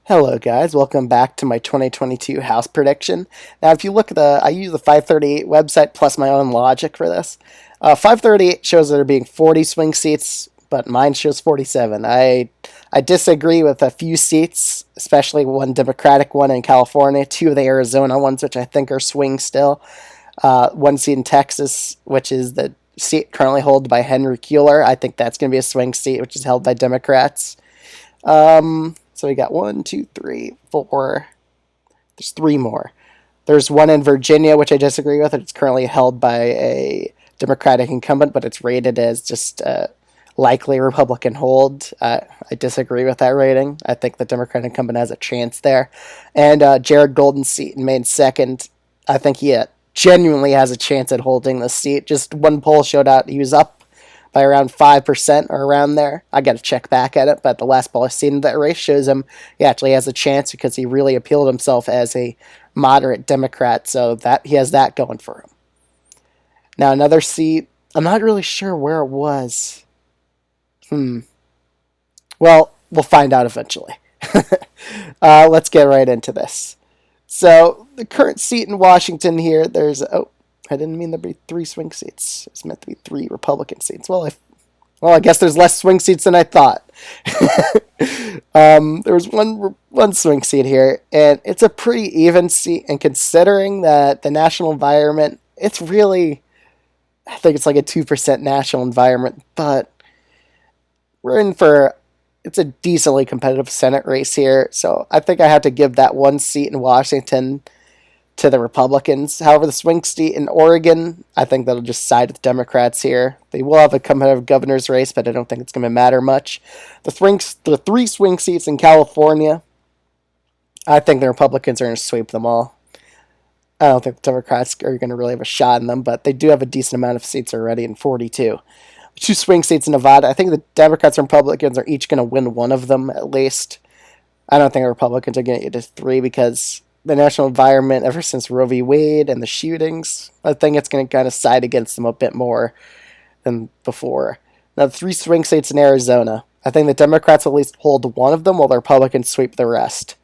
Hello guys, welcome back to my 2022 house prediction. Now if you look at I use the 538 website plus my own logic for this. 538 shows there being 40 swing seats, but mine shows 47. I disagree with a few seats, especially one Democratic one in California, two of the Arizona ones, which I think are swing still. One seat in Texas, which is the seat currently held by Henry Kuehler. I think that's going to be a swing seat, which is held by Democrats. So we got 1, 2, 3, 4. There's 3 more. There's one in Virginia, which I disagree with. It's currently held by a Democratic incumbent, but it's rated as just likely Republican hold. I disagree with that rating. I think the Democratic incumbent has a chance there. And Jared Golden's seat in Maine second. I think he genuinely has a chance at holding this seat. Just one poll showed out he was up by around 5% or around there. I got to check back at it, but the last poll I've seen in that race shows him he actually has a chance because he really appealed himself as a moderate Democrat, so that he has that going for him. Now another seat, I'm not really sure where it was. Well, we'll find out eventually. Let's get right into this. So the current seat in Washington here, I didn't mean there'd be 3 swing seats. It's meant to be 3 Republican seats. Well, I guess there's less swing seats than I thought. There was one swing seat here, and it's a pretty even seat. And considering that the national environment, I think it's like a 2% national environment, but it's a decently competitive Senate race here. So I think I have to give that one seat in Washington to the Republicans. However, the swing seat in Oregon, I think that'll just side with Democrats here. They will have a competitive governor's race, but I don't think it's going to matter much. The 3 swing seats in California, I think the Republicans are going to sweep them all. I don't think the Democrats are going to really have a shot in them, but they do have a decent amount of seats already in 42. 2 swing seats in Nevada, I think the Democrats and Republicans are each going to win one of them at least. I don't think the Republicans are going to get to 3 because the national environment, ever since Roe v. Wade and the shootings, I think it's going to kind of side against them a bit more than before. Now, the 3 swing states in Arizona, I think the Democrats will at least hold one of them while the Republicans sweep the rest.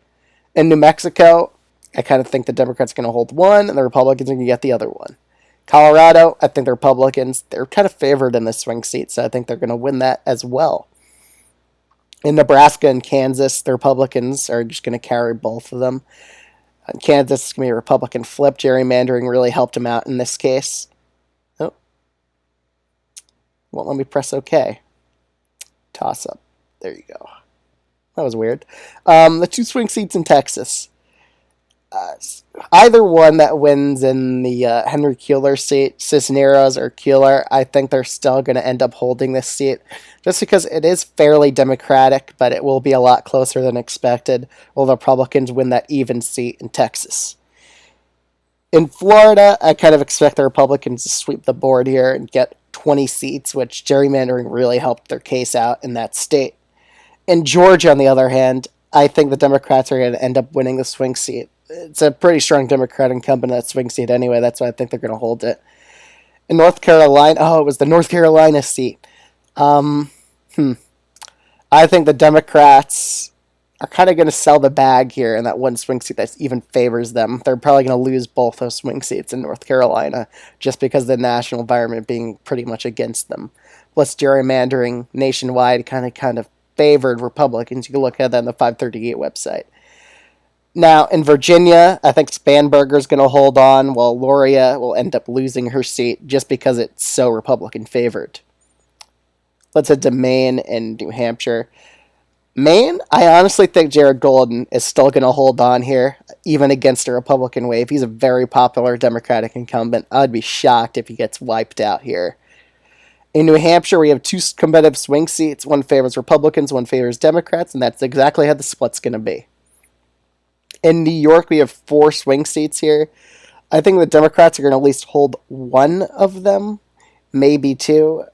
In New Mexico, I kind of think the Democrats are going to hold one and the Republicans are going to get the other one. Colorado, I think the Republicans, they're kind of favored in the swing seat, so I think they're going to win that as well. In Nebraska and Kansas, the Republicans are just going to carry both of them. In Kansas, it's going to be a Republican flip. Gerrymandering really helped him out in this case. Oh. Won't let me press OK. Toss up. There you go. That was weird. The 2 swing seats in Texas. Either one that wins in the Henry Kuehler seat, Cisneros or Kuehler, I think they're still going to end up holding this seat just because it is fairly Democratic, but it will be a lot closer than expected. Will the Republicans win that even seat in Texas? In Florida, I kind of expect the Republicans to sweep the board here and get 20 seats, which gerrymandering really helped their case out in that state. In Georgia, on the other hand, I think the Democrats are going to end up winning the swing seat. It's a pretty strong Democrat incumbent in that swing seat anyway. That's why I think they're going to hold it. In North Carolina, it was the North Carolina seat. I think the Democrats are kind of going to sell the bag here in that one swing seat that even favors them. They're probably going to lose both those swing seats in North Carolina just because of the national environment being pretty much against them. Plus, gerrymandering nationwide kind of favored Republicans. You can look at that on the 538 website. Now, in Virginia, I think Spanberger's going to hold on, while Loria will end up losing her seat just because it's so Republican favored. Let's head to Maine and New Hampshire. Maine, I honestly think Jared Golden is still going to hold on here, even against a Republican wave. He's a very popular Democratic incumbent. I'd be shocked if he gets wiped out here. In New Hampshire, we have 2 competitive swing seats. One favors Republicans, one favors Democrats, and that's exactly how the split's going to be. In New York, we have 4 swing seats here. I think the Democrats are going to at least hold one of them, maybe 2.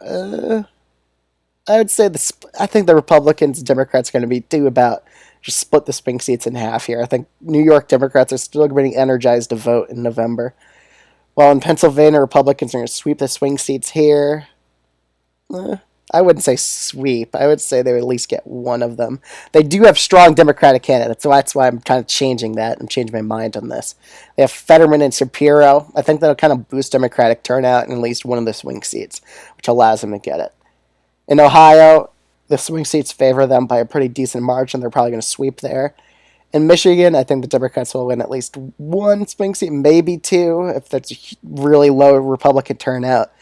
I would say I think the Republicans and Democrats are going to do about just split the swing seats in half here. I think New York Democrats are still getting energized to vote in November. While in Pennsylvania, Republicans are going to sweep the swing seats here. I wouldn't say sweep. I would say they would at least get one of them. They do have strong Democratic candidates, so that's why I'm kind of changing that. I'm changing my mind on this. They have Fetterman and Shapiro. I think that'll kind of boost Democratic turnout in at least one of the swing seats, which allows them to get it. In Ohio, the swing seats favor them by a pretty decent margin. They're probably going to sweep there. In Michigan, I think the Democrats will win at least one swing seat, maybe two, if that's a really low Republican turnout.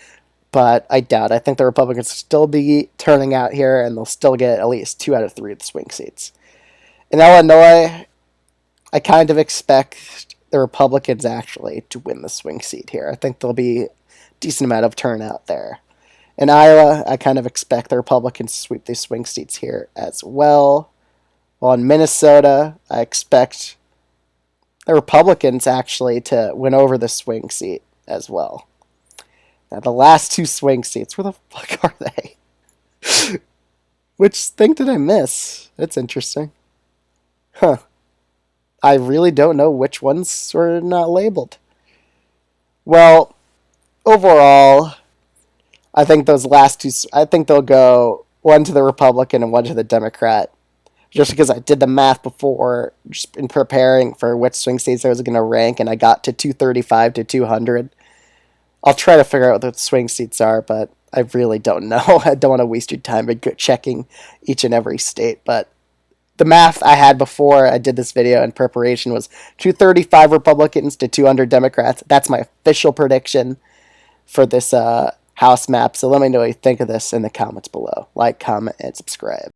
But I doubt. I think the Republicans will still be turning out here, and they'll still get at least 2 out of 3 of the swing seats. In Illinois, I kind of expect the Republicans actually to win the swing seat here. I think there'll be a decent amount of turnout there. In Iowa, I kind of expect the Republicans to sweep these swing seats here as well. While in Minnesota, I expect the Republicans actually to win over the swing seat as well. Now, the last 2 swing seats, where the fuck are they? Which thing did I miss? That's interesting. Huh. I really don't know which ones were not labeled. Well, overall, I think those last 2, I think they'll go one to the Republican and one to the Democrat. Just because I did the math before, just in preparing for which swing states I was going to rank, and I got to 235 to 200. I'll try to figure out what the swing seats are, but I really don't know. I don't want to waste your time checking each and every state. But the math I had before I did this video in preparation was 235 Republicans to 200 Democrats. That's my official prediction for this House map. So let me know what you think of this in the comments below. Like, comment, and subscribe.